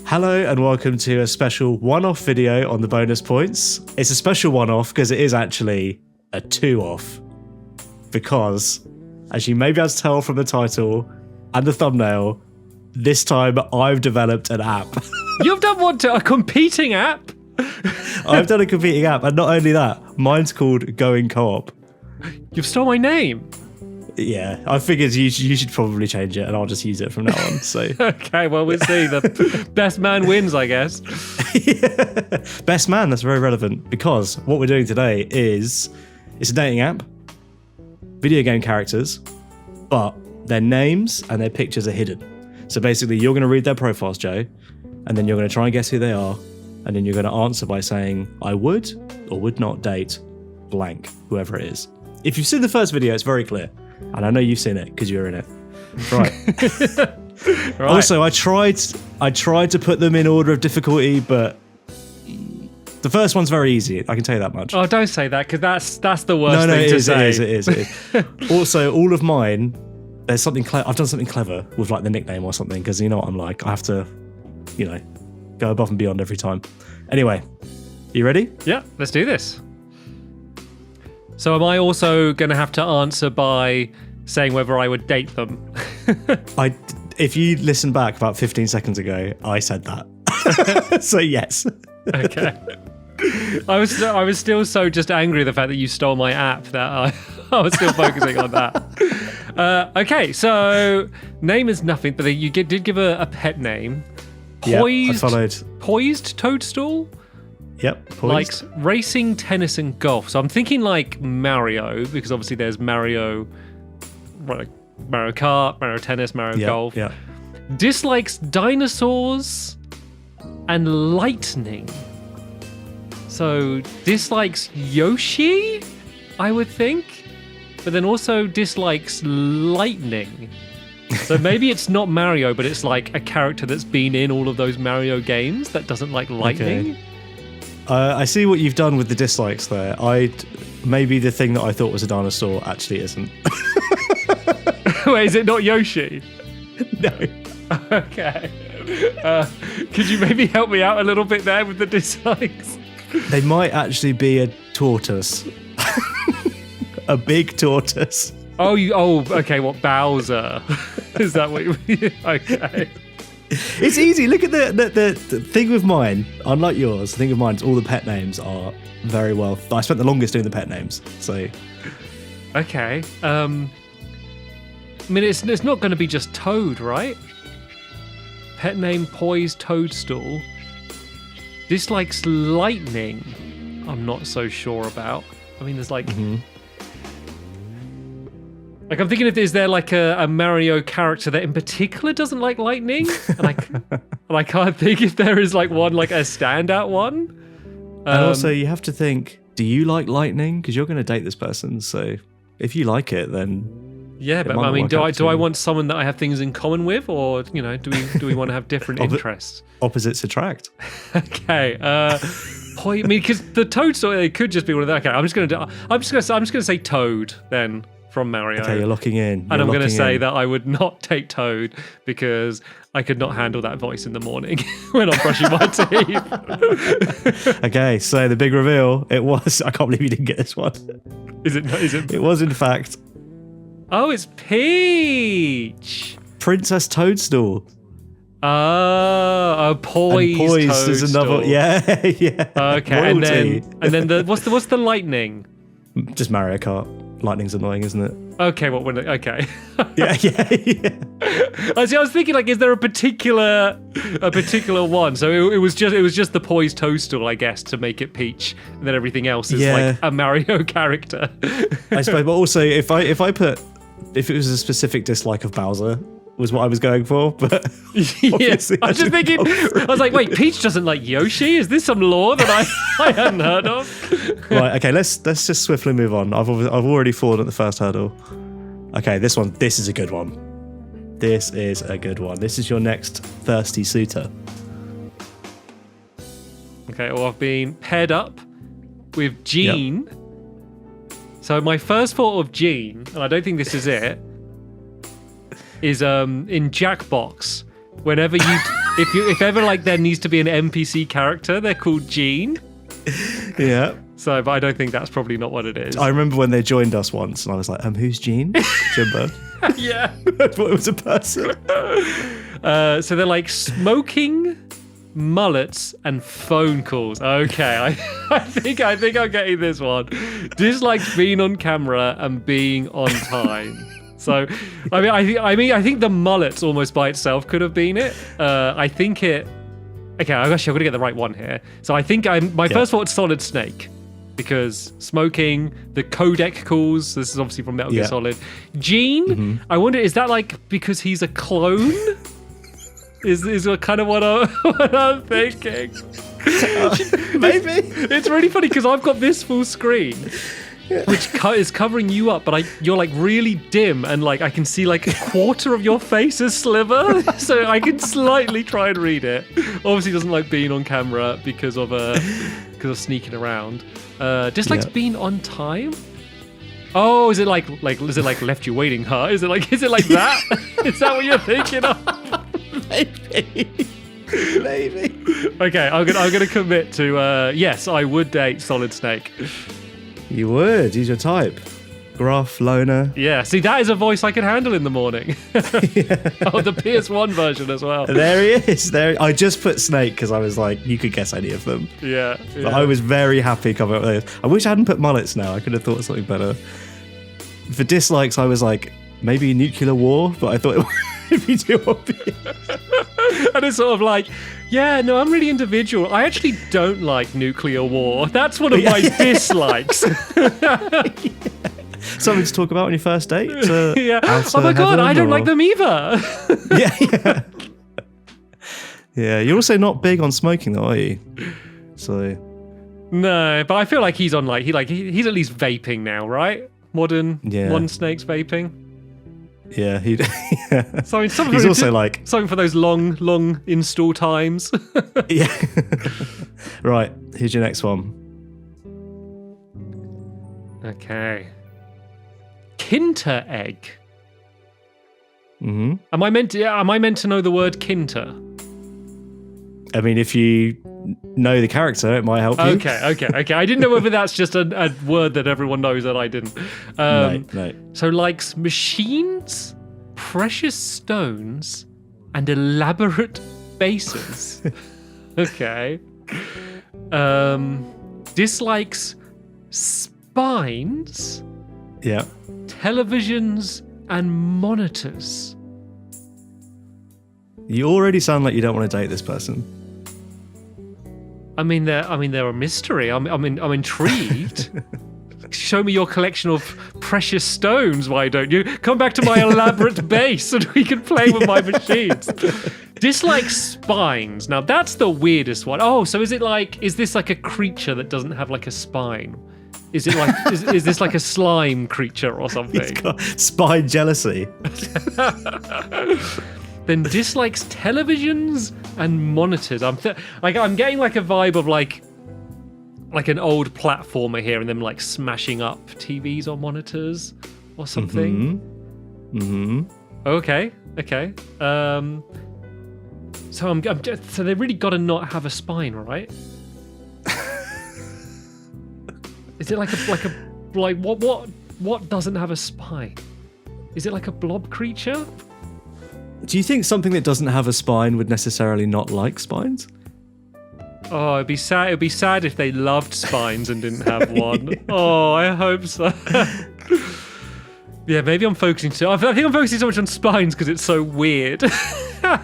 Hello and welcome to a special one-off video on the bonus points. It's a special one-off because it is actually a two-off. Because, as you may be able to tell from the title and the thumbnail, this time I've developed an app. You've done what? A competing app? I've done a competing app, and not only that, mine's called Going Co-op. You've stole my name. Yeah, I figured you should probably change it, and I'll just use it from now on. So okay, well, we'll see. The best man wins, I guess. Yeah. Best man, that's very relevant, because what we're doing today is, it's a dating app, video game characters, but their names and their pictures are hidden. So basically, you're going to read their profiles, Joe, and then you're going to try and guess who they are, and then you're going to answer by saying, I would or would not date blank, whoever it is. If you've seen the first video, it's very clear. And I know you've seen it because you're in it. Right. Right. Also, I tried to put them in order of difficulty, but the first one's very easy. I can tell you that much. Oh, don't say that, because that's the worst thing to say. It is. Also, all of mine, there's something I've done something clever with like the nickname or something, because you know what I'm like. I have to, go above and beyond every time. Anyway, you ready? Yeah, let's do this. So am I also going to have to answer by saying whether I would date them? If you listen back about 15 seconds ago, I said that. So yes. Okay. I was still so just angry at the fact that you stole my app that I was still focusing on that. Okay, so name is nothing, but you did give a pet name. Poised, I followed. Poised toadstool? Yep, poised. Likes racing, tennis, and golf. So I'm thinking like Mario, because obviously there's Mario Kart, Mario Tennis, Mario Golf. Yeah. Dislikes dinosaurs and lightning. So dislikes Yoshi, I would think, but then also dislikes lightning. So maybe it's not Mario, but it's like a character that's been in all of those Mario games that doesn't like lightning. Okay. I see what you've done with the dislikes there. Maybe the thing that I thought was a dinosaur actually isn't. Wait, is it not Yoshi? No. Okay. Could you maybe help me out a little bit there with the dislikes? They might actually be a tortoise. A big tortoise. Oh, okay, what, Bowser? Is that what you mean? Okay. It's easy. Look at the thing with mine. Unlike yours, the thing with mine is all the pet names are very well. I spent the longest doing the pet names, so. Okay. I mean, it's not going to be just Toad, right? Pet name poised toadstool. Dislikes lightning. I'm not so sure about. I mean, there's like. Mm-hmm. Like, I'm thinking, is there like a Mario character that in particular doesn't like lightning? And I can't think if there is like one, like a standout one. And also, you have to think, do you like lightning? Because you're going to date this person. So if you like it, then... Yeah, but I mean, do I want someone that I have things in common with? Or, do we want to have different interests? Opposites attract. Okay. I mean, because the toadstool, it could just be one of that. Okay, I'm just gonna say Toad then. From Mario. Okay, you're locking in. And I'm going to say that I would not take Toad because I could not handle that voice in the morning when I'm brushing my teeth. Okay, so the big reveal, it was, I can't believe you didn't get this one. Is it? It was in fact. Oh, it's Peach. Princess Toadstool. Oh, poised toadstool. Is another, yeah. Okay, Royalty. and then what's the lightning? Just Mario Kart. Lightning's annoying, isn't it? Okay, okay. Yeah. I was thinking, like, is there a particular one? So it was just the poised toadstool, I guess, to make it Peach, and then everything else is like a Mario character. I suppose, but also if it was a specific dislike of Bowser was what I was going for, but yes, I was just thinking. I was like, wait, Peach doesn't like Yoshi? Is this some lore that I hadn't heard of? Right, okay, let's just swiftly move on. I've already fallen at the first hurdle. Okay, this is a good one. This is a good one. This is your next thirsty suitor. Okay, well, I've been paired up with Jean. Yep. So my first thought of Jean, and I don't think this is it, is in Jackbox. Whenever you if ever like there needs to be an NPC character, they're called Gene. Yeah. So, but I don't think that's probably not what it is. I remember when they joined us once, and I was like, who's Gene? Jimbo. Yeah. I thought it was a person. So they're like smoking, mullets, and phone calls. Okay, I think I'm getting this one. Dislikes being on camera and being on time. So, I think the mullets almost by itself could have been it. I think it. Okay, actually, I'm gonna get the right one here. So I think my first thought is Solid Snake. Because smoking, the codec calls, this is obviously from Metal Gear Solid. Gene, I wonder, is that like because he's a clone? is kind of what I'm thinking. Maybe. It's really funny because I've got this full screen, which is covering you up, but you're like really dim, and like I can see like a quarter of your face is sliver, so I can slightly try and read it. Obviously, doesn't like being on camera because of sneaking around. Dislikes being on time. Oh, is it like left you waiting, huh? Is it like that? Is that what you're thinking of? Maybe. Okay, I'm gonna commit to yes, I would date Solid Snake. You would. He's your type. Gruff, loner. Yeah, see, that is a voice I can handle in the morning. Oh, the PS1 version as well. There he is. There. I just put Snake because I was like, you could guess any of them. Yeah. But I was very happy coming up with this. I wish I hadn't put mullets now. I could have thought of something better. For dislikes, I was like, maybe nuclear war, but I thought it would be too obvious. And it's sort of like, yeah, no, I'm really individual. I actually don't like nuclear war. That's one of my dislikes. Something to talk about on your first date? Yeah. Oh my god, I don't like them either. Yeah. Yeah, you're also not big on smoking though, are you? So no, but I feel like he's on he's at least vaping now, right? Modern Snake's vaping. Yeah, yeah. So he's also like something for those long install times. Yeah. Right, here's your next one. Okay. Kinter egg. Mm-hmm. Am I meant to know the word kinter? I mean, if you know the character, it might help you. Okay. I didn't know whether that's just a word that everyone knows that I didn't. No. So likes machines, precious stones, and elaborate bases. Okay. Dislikes spines. Yeah. Televisions and monitors. You already sound like you don't want to date this person. I mean, they're a mystery. I'm intrigued. Show me your collection of precious stones, why don't you? Come back to my elaborate base and we can play with my machines. Dislike spines. Now that's the weirdest one. Oh, so is this like a creature that doesn't have like a spine? Is it like is this like a slime creature or something? He's got spine jealousy. Then dislikes televisions and monitors. I'm getting like a vibe of like an old platformer here, and them like smashing up TVs or monitors or something. Mm-hmm. Okay. So they really got to not have a spine, right? Is it like what doesn't have a spine? Is it like a blob creature? Do you think something that doesn't have a spine would necessarily not like spines? Oh, it'd be sad. It'd be sad if they loved spines and didn't have one. Yeah. Oh, I hope so. Yeah, maybe I'm focusing I think I'm focusing so much on spines because it's so weird.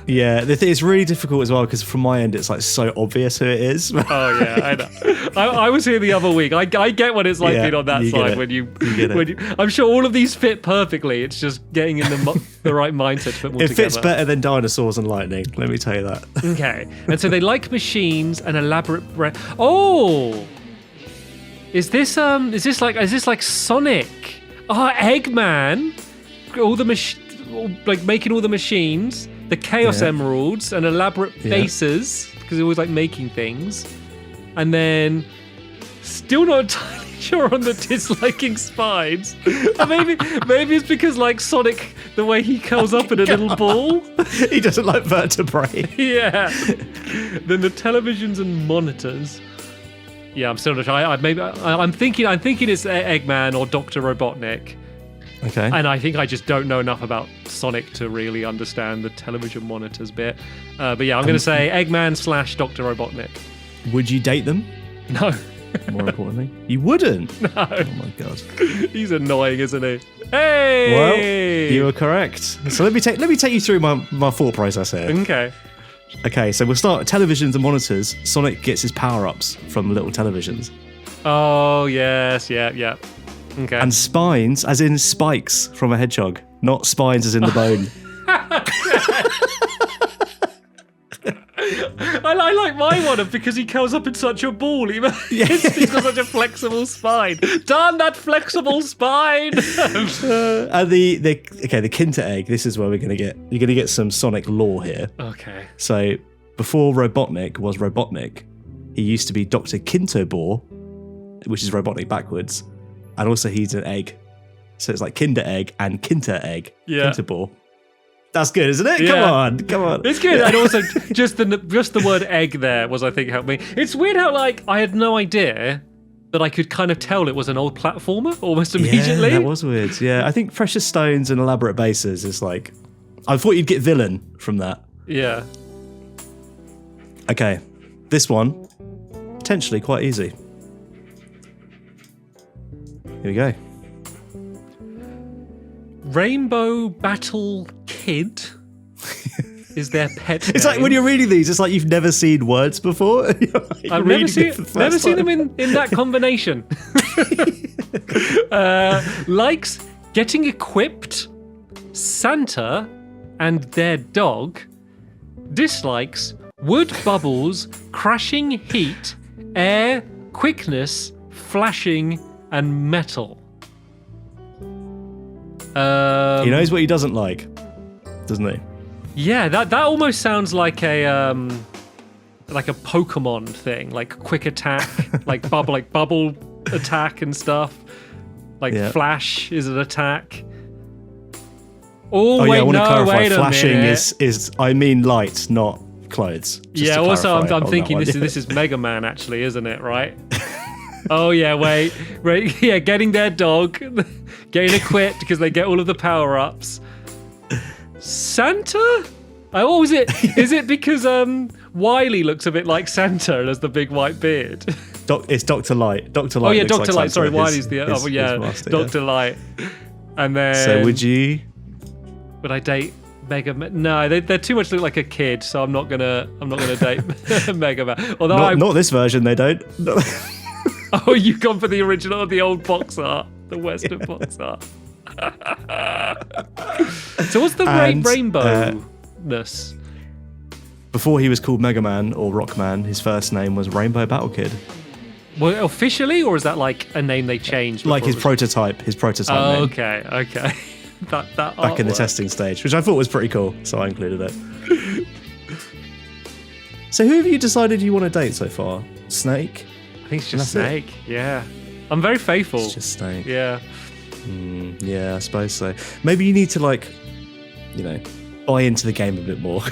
Yeah, it's really difficult as well because from my end it's like so obvious who it is. Oh yeah, I know. I was here the other week. I get what it's like being on that side when you I'm sure all of these fit perfectly. It's just getting in the right mindset to put more together. It fits better than dinosaurs and lightning. Let me tell you that. Okay, and so they like machines and elaborate. Oh, is this like Sonic? Oh, Eggman. All the making all the machines. The Chaos Emeralds and elaborate bases, because he always like making things. And then, still not entirely sure on the disliking spines. Maybe it's because like Sonic The way he curls up in a little ball. He doesn't like vertebrae. Yeah. Then the televisions and monitors. Yeah, I'm still not sure. I'm thinking it's Eggman or Dr. Robotnik. Okay. And I think I just don't know enough about Sonic to really understand the television monitors bit. But yeah, I'm going to say Eggman / Dr. Robotnik. Would you date them? No. More importantly, you wouldn't. No. Oh my god. He's annoying, isn't he? Hey. Well, you were correct. So let me take you through my thought process here. Okay. Okay, so we'll start televisions and monitors. Sonic gets his power-ups from little televisions. Oh yes, yeah. Okay. And spines, as in spikes from a hedgehog, not spines as in the bone. I like my one because he curls up in such a ball. He's got such a flexible spine. Darn that flexible spine! And the Kinter egg. This is where you're gonna get some Sonic lore here. Okay. So before Robotnik was Robotnik, he used to be Dr. Kintobor, which is Robotnik backwards, and also he's an egg. So it's like Kinder egg and Kinter egg. Yeah. Kintobor. That's good, isn't it? Yeah. Come on. It's good. And also, just the word egg there was, I think, helped me. It's weird how, like, I had no idea that I could kind of tell it was an old platformer almost immediately. Yeah, that was weird. Yeah, I think precious stones and elaborate bases is like... I thought you'd get villain from that. Yeah. Okay, this one, potentially quite easy. Here we go. Rainbow Battle Kid is their pet It's name. like when you're reading these, it's like you've never seen words before. I've never seen them in that combination. Likes getting equipped, Santa and their dog. Dislikes wood bubbles, crashing heat, air, quickness, flashing, and metal. He knows what he doesn't like, doesn't he? Yeah, that almost sounds like a Pokemon thing, like quick attack, like bubble attack and stuff. Like flash is an attack. Oh wait, I want to clarify. wait a Flashing minute. is I mean light, not clothes. Just to Also clarify I'm on thinking that one. this is Mega Man actually, isn't it? Right? Oh yeah, wait, yeah, getting their dog, getting equipped because they get all of the power-ups. Santa? Oh, is it because Wily looks a bit like Santa and has the big white beard? It's Dr. Light. Dr. Light. Oh yeah, looks Dr. like Light. Santa, Sorry, Wily's the his master, Dr. Light. And then So would I date Mega Man? No, they too much look like a kid, so I'm not gonna date Mega Man. Although not this version, they don't. Oh, you've gone for the original, the old box art, the Western box art. So what's the rainbow-ness? Before he was called Mega Man or Rockman, his first name was Rainbow Battle Kid. Well, officially, or is that like a name they changed? Like his prototype name. Okay. that Back in the testing stage, which I thought was pretty cool, so I included it. So who have you decided you want to date so far? Snake? I think it's just Snake. Yeah. I'm very faithful. It's just Snake. Yeah. Yeah, I suppose so. Maybe you need to buy into the game a bit more.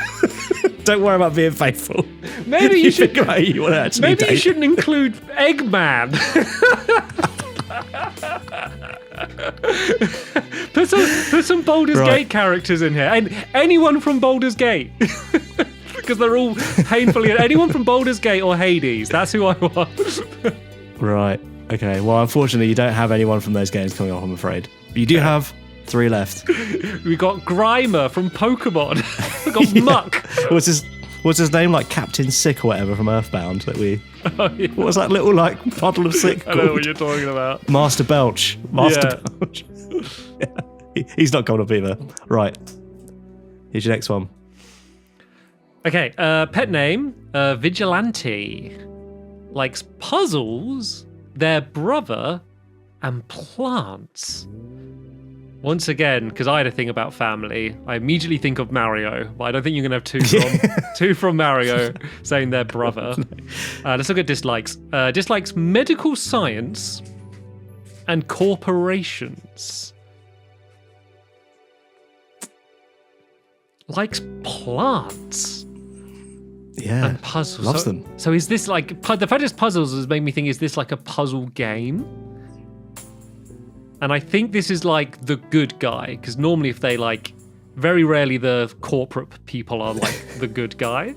Don't worry about being faithful. Maybe you should figure out who you want to actually Maybe date. you shouldn't include Eggman. Put some Baldur's Gate characters in here, and anyone from Baldur's Gate, because they're all painfully. Anyone from Baldur's Gate or Hades. That's who I want. Right. Okay. Well, unfortunately, you don't have anyone from those games coming up, I'm afraid. But you do have 3 left. We got Grimer from Pokemon. We got Muck. What's his name? Like Captain Sick or whatever from Earthbound that we. Oh, yeah. What was that little puddle of sick? I know what you're talking about. Master Belch. Belch. Yeah. He's not coming up either. Right. Here's your next one. Okay. Pet name Vigilante. Likes puzzles, their brother, and plants. Once again, because I had a thing about family, I immediately think of Mario, but I don't think you're going to have two from Mario saying their brother. Let's look at dislikes. Dislikes medical science and corporations. likes plants Yeah. and puzzles. Loves them. So is this like the fact it's puzzles has made me think, is this like a puzzle game? And I think this is like the good guy, because normally if they like, very rarely the corporate people are like the good guy.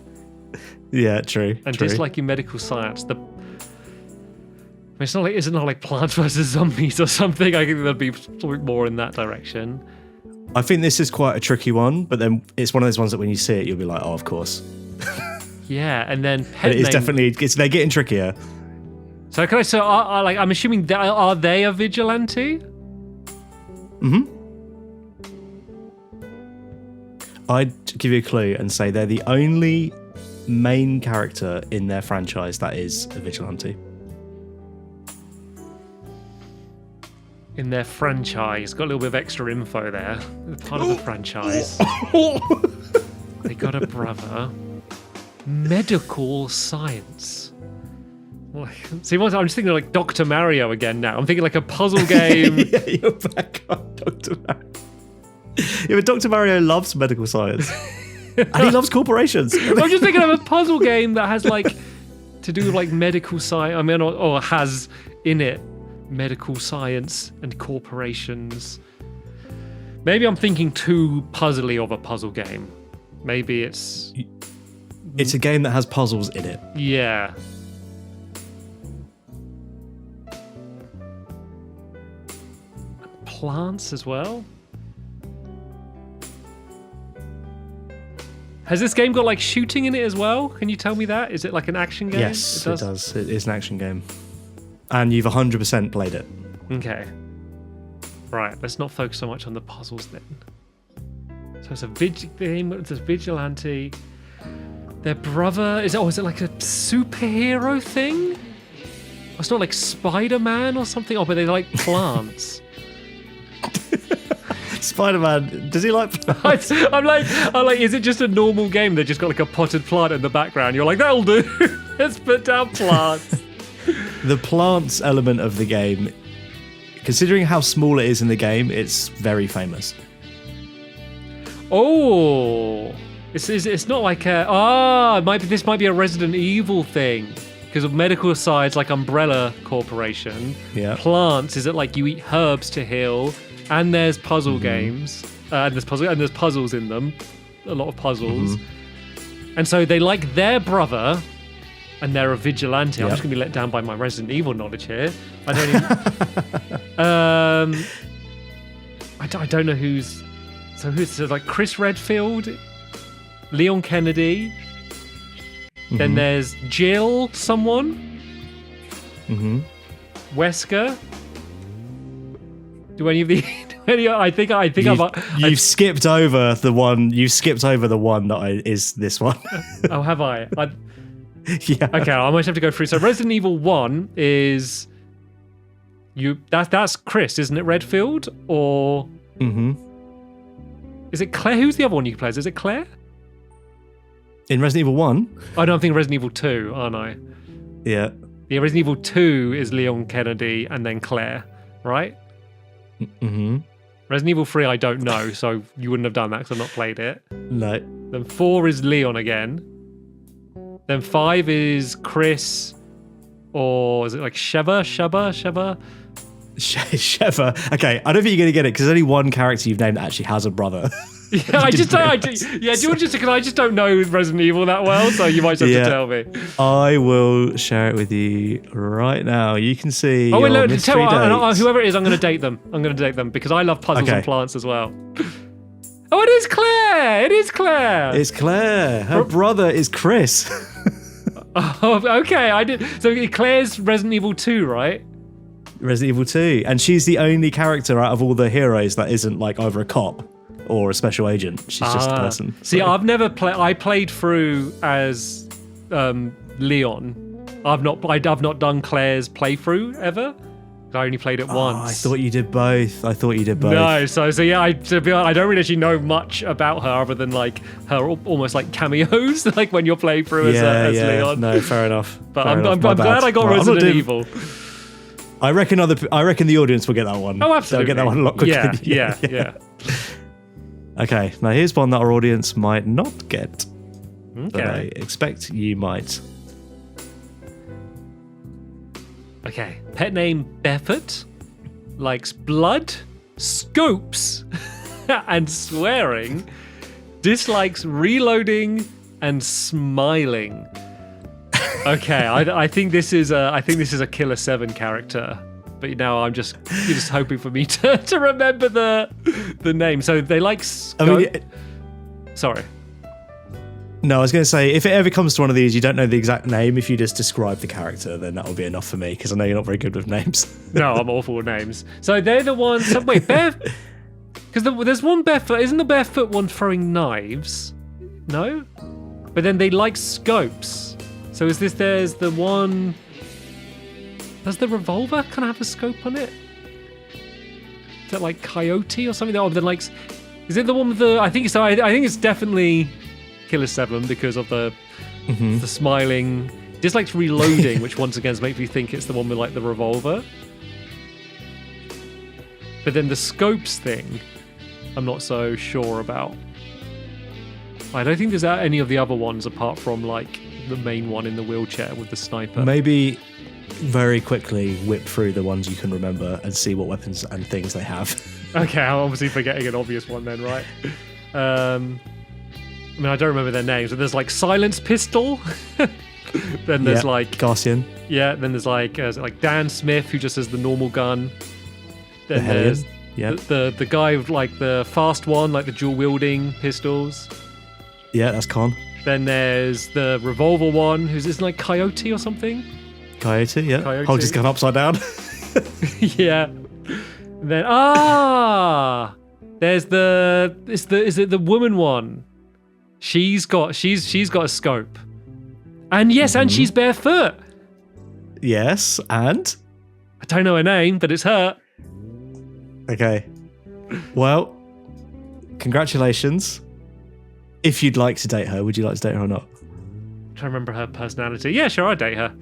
Yeah, true. And true. disliking medical science, it's not like Plants vs Zombies or something. I think there'd be something more in that direction. I think this is quite a tricky one, but then it's one of those ones that when you see it, you'll be like, oh, of course. Yeah, and then But it is definitely, they're getting trickier. So I'm assuming are they a vigilante? Mm-hmm. I'd give you a clue and say they're the only main character in their franchise that is a vigilante. In their franchise, got a little bit of extra info there. They're part of the franchise. They got a brother. Medical science. See, I'm just thinking like Dr. Mario again now. I'm thinking like a puzzle game. Yeah, you're back on Dr. Mario. Yeah, but Dr. Mario loves medical science. And he loves corporations. I'm just thinking of a puzzle game that has like to do with like medical science. I mean, or has in it medical science and corporations. Maybe I'm thinking too puzzly of a puzzle game. Maybe it's a game that has puzzles in it. Yeah. Plants as well. Has this game got like shooting in it as well? Can you tell me that? Is it like an action game? Yes, it does. It is an action game. And you've 100% played it. Okay. Right, let's not focus so much on the puzzles then. So it's a game, it's a vigilante. Their brother, is it like a superhero thing? Oh, it's not like Spider-Man or something? Oh, but they like plants. Spider-Man, does he like plants? I'm like, is it just a normal game that just got like a potted plant in the background? You're like, that'll do. Let's put down plants. The plants element of the game, considering how small it is in the game, it's very famous. Oh, it's not like this might be a Resident Evil thing because of medical sides like Umbrella Corporation. Yeah. Plants, is it like you eat herbs to heal, and there's puzzle games, and there's puzzles in them, a lot of puzzles, and so they like their brother. And they're a vigilante. Yep. I'm just gonna be let down by my Resident Evil knowledge here. I don't even. I don't know who's like Chris Redfield, Leon Kennedy. Then there's Jill, someone. Wesker. Do any of the? I think You've skipped over the one. You skipped over the one that is this one. Oh, have I? Yeah. Okay, I might have to go through. So Resident Evil 1 is that's Chris, isn't it? Redfield or is it Claire? Who's the other one you can play as? Is it Claire? In Resident Evil 1? Oh no, I'm thinking Resident Evil 2, aren't I? Yeah. Yeah, Resident Evil 2 is Leon Kennedy and then Claire, right? Resident Evil 3 I don't know, so you wouldn't have done that because I've not played it. No. Then 4 is Leon again. Then 5 is Chris, or is it like Sheva? Sheva. Okay, I don't think you're going to get it because only one character you've named actually has a brother. Yeah, I just because I just don't know Resident Evil that well, so you might just have to tell me. I will share it with you right now. You can see. Oh wait, your tell me, dates. whoever it is, I'm going to date them. Because I love puzzles and plants as well. Oh, it is Claire! It's Claire. Her brother is Chris. Oh, okay. I did. So Claire's Resident Evil 2, right? Resident Evil 2, and she's the only character out of all the heroes that isn't like either a cop or a special agent. She's just a person. See, I've never played. I played through as Leon. I've not done Claire's playthrough ever. I only played it once. I thought you did both. No, so yeah. To be honest, I don't really actually know much about her other than like her almost like cameos, like when you're playing through as Leon. No, fair enough. But I'm glad I got Resident Evil. I reckon the audience will get that one. Oh, absolutely. They'll get that one a lot quicker. Yeah. Okay, now here's one that our audience might not get, but I Okay. expect you might. Okay. Pet name Barefoot. Likes blood, scopes, and swearing. Dislikes reloading and smiling. Okay, I think this is a Killer 7 character. But now you're just hoping for me to remember the name. So they like scope. Sorry. No, I was going to say, if it ever comes to one of these, you don't know the exact name. If you just describe the character, then that will be enough for me, because I know you're not very good with names. No, I'm awful with names. So they're the ones. So wait, because there's one barefoot. Isn't the barefoot one throwing knives? No, but then they like scopes. So there's the one. Does the revolver kind of have a scope on it? Is that like Coyote or something? Oh, then like, is it the one with the? I think so. I think it's definitely Killer 7 because of the smiling. Dislikes reloading, which once again makes me think it's the one with like the revolver. But then the scopes thing, I'm not so sure about. I don't think there's any of the other ones apart from like the main one in the wheelchair with the sniper. Maybe very quickly whip through the ones you can remember and see what weapons and things they have. Okay, I'm obviously forgetting an obvious one then, right? I mean, I don't remember their names, but there's like Silence Pistol. Then there's like Garcian. Yeah, then there's like Dan Smith who just has the normal gun. Then The there's Hellion. the guy with like the fast one, like the dual wielding pistols. Yeah, that's Con. Then there's the revolver one, who's like Coyote or something. Coyote, yeah. Coyote. Hold his gun upside down. Yeah. Then there's is it the woman one? She's got a scope. And yes, and she's barefoot. Yes, and? I don't know her name, but it's her. Okay. Well, congratulations. If you'd like to date her, would you like to date her or not? I'm trying to remember her personality. Yeah, sure, I'd date her.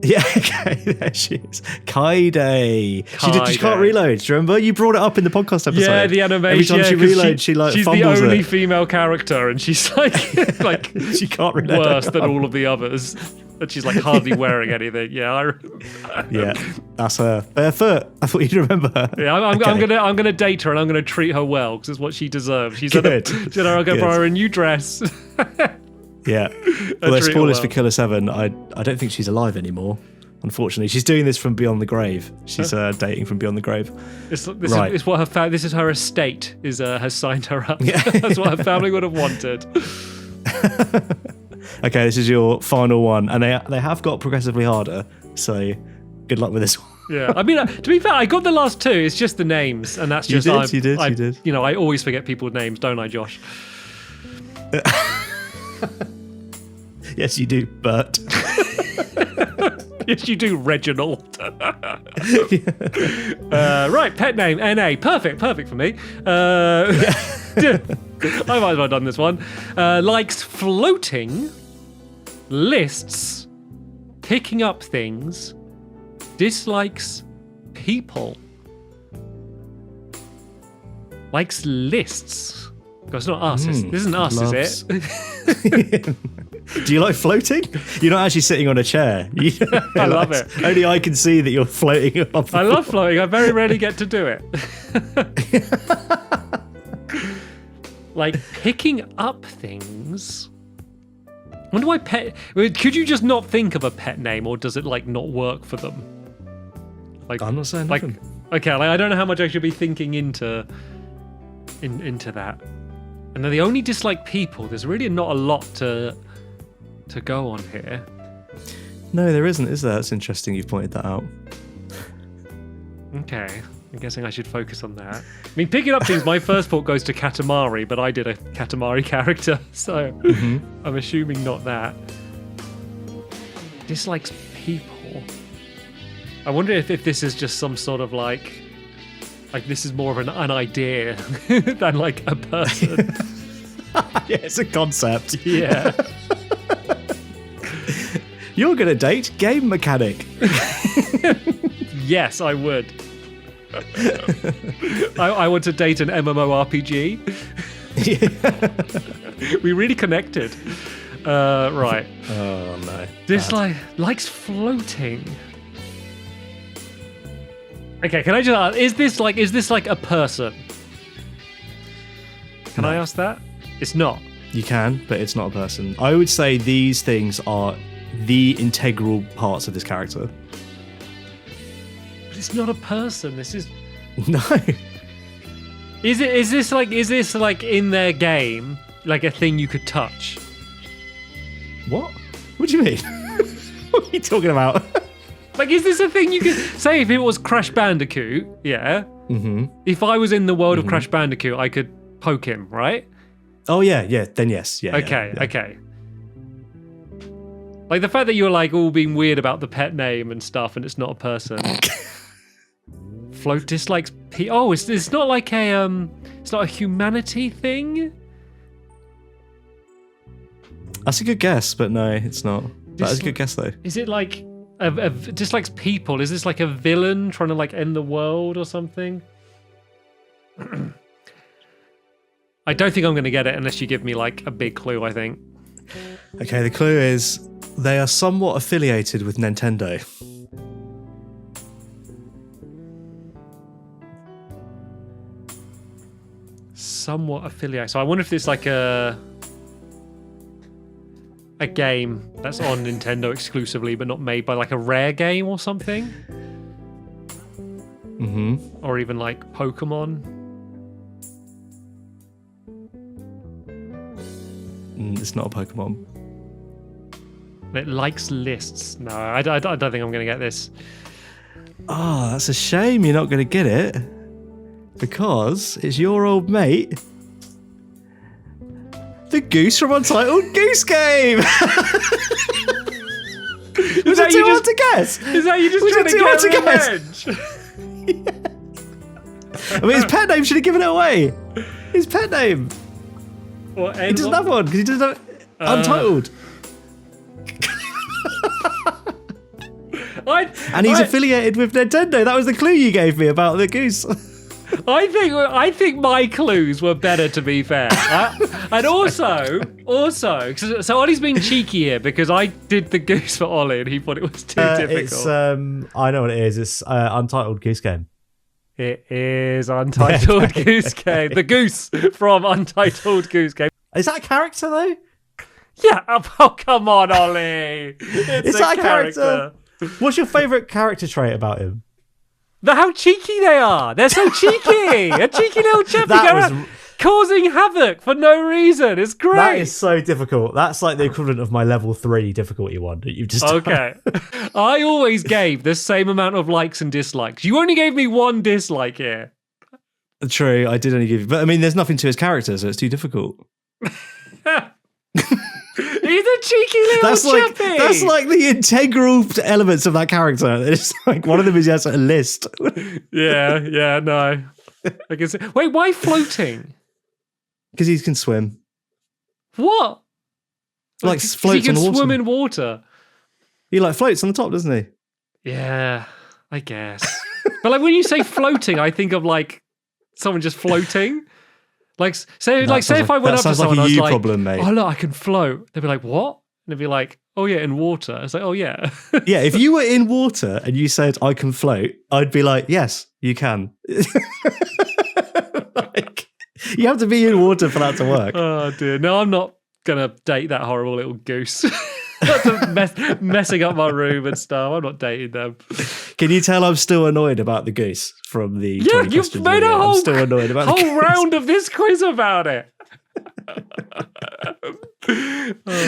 Yeah, okay, there she is. Kaide. She Kaide. can't reload. Do you remember? You brought it up in the podcast episode. Yeah, the animation. Every time she 'cause reloads, she like she's the fumbles only it. female character, and she's like She can't reload. worse than all of the others. And she's like hardly wearing anything. Yeah, Yeah, that's her. Barefoot. I thought you'd remember her. yeah. I'm Okay. gonna date her, and I'm gonna treat her well because it's what she deserves. She said, Good. I'm gonna Good. buy her a new dress. Yeah. Well, there's treat her spoilers well. for Killer 7. I don't think she's alive anymore. Unfortunately, she's doing this from beyond the grave. She's dating from beyond the grave. This Right. is what this is her estate has signed her up. Yeah. That's what her family would have wanted. Okay, this is your final one, and they have got progressively harder. So, good luck with this one. Yeah, I mean, to be fair, I got the last two. It's just the names, and that's You just did, you did. You know, I always forget people's names, don't I, Josh? Yes, you do, Bert. Yes, you do, Reginald. Right, pet name NA, perfect for me. I might as well have done this one. Likes floating, lists, picking up things, dislikes people. Likes lists. God, it's not us. This isn't us, loves- is it? Do you like floating? You're not actually sitting on a chair. I love it. Only I can see that you're floating above the I love floating. I very rarely get to do it. Like picking up things. I wonder why could you just not think of a pet name, or does it like not work for them? Like I'm not saying like nothing. okay, like I don't know how much I should be thinking into that. And they're the only dislike people. There's really not a lot to go on here. No, there isn't, is there? That's interesting you've pointed that out. Okay, I'm guessing I should focus on that. I mean, picking up things, my first thought goes to Katamari, but I did a Katamari character, so I'm assuming not that. Dislikes people. I wonder if this is just some sort of like this is more of an idea than like a person. Yeah, it's a concept. Yeah. You're going to date game mechanic. Yes, I would. I want to date an MMORPG. We really connected. Right. Oh no. This Bad. likes floating. Okay, can I just ask, is this like a person? Can I ask that? It's not. You can, but it's not a person. I would say these things are the integral parts of this character. But it's not a person. This is. No. Is this like in their game, like a thing you could touch? What? What do you mean? What are you talking about? Like, is this a thing you could say if it was Crash Bandicoot? Yeah. Mm-hmm. If I was in the world of Crash Bandicoot, I could poke him, right? Oh yeah. Then yes. Yeah. Okay. Yeah. Okay. Like the fact that you're like all being weird about the pet name and stuff, and it's not a person. Float dislikes Oh, it's not like it's not a humanity thing. That's a good guess, but no, it's not. That's a good guess though. Is it like dislikes people? Is this like a villain trying to like end the world or something? I don't think I'm going to get it unless you give me like a big clue, I think. Okay, the clue is they are somewhat affiliated with Nintendo. Somewhat affiliated. So I wonder if it's like a game that's on Nintendo exclusively, but not made by like a Rare game or something. Mm-hmm. Or even like Pokemon. It's not a Pokemon. It likes lists. No, I don't think I'm going to get this. Oh, that's a shame you're not going to get it. Because it's your old mate, the goose from Untitled Goose Game. Was it too hard to guess? Is that you just Was trying it to too hard to get guess? I mean, his pet name should have given it away. His pet name. He doesn't have one because he doesn't have Untitled. And he's affiliated with Nintendo. That was the clue you gave me about the goose. I think my clues were better, to be fair. And also, so Ollie's being cheeky here because I did the goose for Ollie and he thought it was too difficult. It's I know what it is. It's Untitled Goose Game. It is Untitled Goose Game. The goose from Untitled Goose Game. Is that a character though? Yeah. Oh, come on, Ollie. It's that a character? What's your favourite character trait about him? How cheeky they are. They're so cheeky. A cheeky little chap causing havoc for no reason. It's great. That is so difficult. That's like the equivalent of my level 3 difficulty one that you've just done. Okay. I always gave the same amount of likes and dislikes. You only gave me one dislike here. True, I did only give you... But I mean, there's nothing to his character, so it's too difficult. He's a cheeky little chappy. That's like the integral elements of that character. It's like one of them is he has a list. Yeah, no. I can see. Wait, why floating? Because he can swim. What? Like he floats can on the water. swim in water. He like floats on the top, doesn't he? Yeah, I guess. But like when you say floating, I think of like someone just floating. Like say if I went up to someone, I was like, problem, mate. "Oh look, I can float." They'd be like, "What?" And they'd be like, "Oh yeah, in water." It's like, "Oh yeah." Yeah, if you were in water and you said I can float, I'd be like, "Yes, you can." Like, you have to be in water for that to work. Oh dear, no, I'm not gonna date that horrible little goose. That's messing up my room and stuff. I'm not dating them. Can you tell I'm still annoyed about the goose from the 20 you've questions made video? a I'm still annoyed about the whole goose. round of this quiz about it.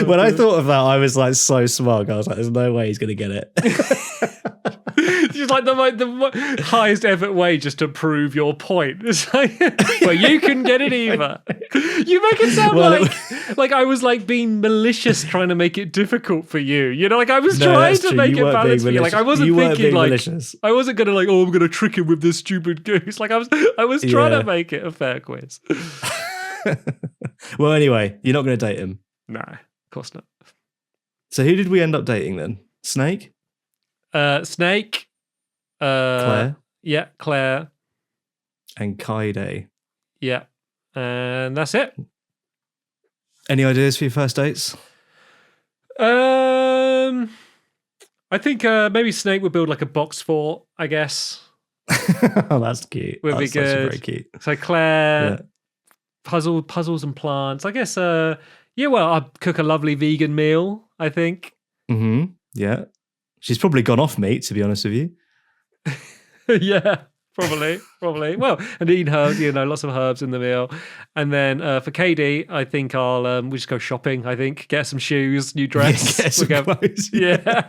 When I thought of that, I was like so smug. I was like, "There's no way he's gonna get it." Just like the highest effort way just to prove your point. It's like, well, you couldn't get it either. You make it sound like I was like being malicious trying to make it difficult for you. You know, like I was trying to make it balanced for you. Like I wasn't thinking like malicious. I wasn't gonna like, oh, I'm gonna trick him with this stupid goose. Like I was trying to make it a fair quiz. Well, anyway, you're not gonna date him. No, of course not. So who did we end up dating then? Snake? Snake. Claire? Yeah, Claire. and Kaide. Yeah. And that's it. Any ideas for your first dates? I think maybe Snake would build like a box fort, I guess. Oh, that's cute. Would be That's actually good. very cute. So Claire, Yeah. puzzles and plants. I guess, I'll cook a lovely vegan meal, I think. Mm-hmm. Yeah. She's probably gone off meat, to be honest with you. Yeah, probably. Well, and eating herbs, lots of herbs in the meal. And then for Katie, I think we just go shopping. I think get some shoes, new dress. Yeah, get some clothes. Yeah.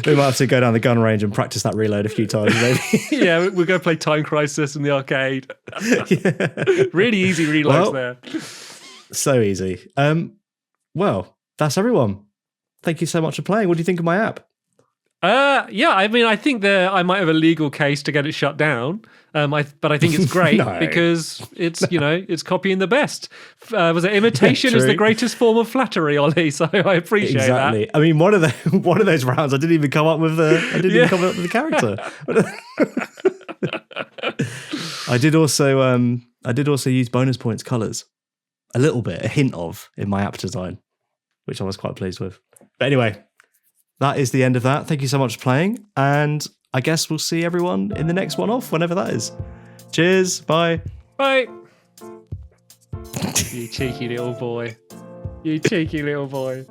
We might have to go down the gun range and practice that reload a few times, maybe. Yeah, we'll go play Time Crisis in the arcade. Yeah. Really easy reloads Well, there. So easy. Well, that's everyone. Thank you so much for playing. What do you think of my app? Yeah, I mean, I think I might have a legal case to get it shut down. But I think it's great No. because it's it's copying the best. Was it imitation is the True. greatest form of flattery, Ollie? So I appreciate Exactly. I mean, one of those rounds, I didn't even come up with even come up with the character. I did also use bonus points colors, a little bit, a hint of in my app design, which I was quite pleased with. But anyway, that is the end of that. Thank you so much for playing, and I guess we'll see everyone in the next one off, whenever that is. Cheers. Bye. Bye. You cheeky little boy. You cheeky little boy.